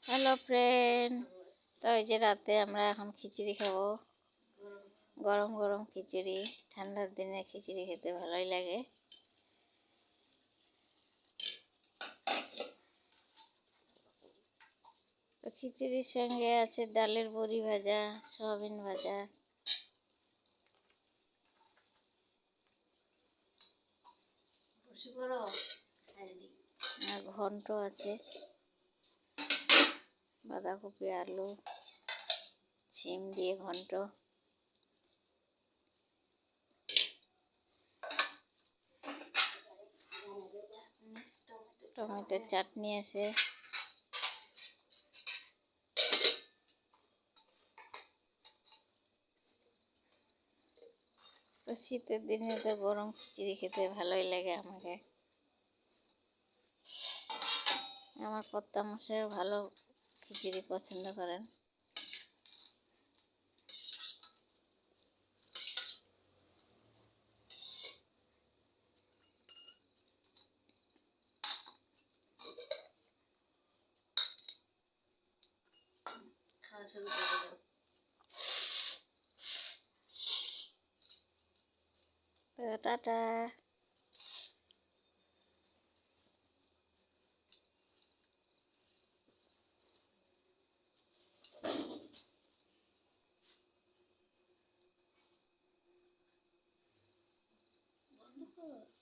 Hello friend, তো এই যে রাতে আমরা এখন খিচুড়ি খাবো। গরম গরম খিচুড়ি, ঠান্ডার দিনে খিচুড়ি খেতে ভালোই লাগে। তো খিচুড়ির সঙ্গে আছে ডালের বড়ি ভাজা, সয়াবিন ভাজা, আর ঘন্ট আছে, বাঁধাকপি আলু শিম দিয়ে ঘন্ট। টমেটোর চাটনি আছে। তো শীতের দিনে তো গরম খিচুড়ি খেতে ভালোই লাগে আমাকে। আমার কর্তামশাইও ভালো খিচুড়ি পছন্দ করেন। খাওয়া শুরু করে দাও। তো টাটা। বন্ধ কর।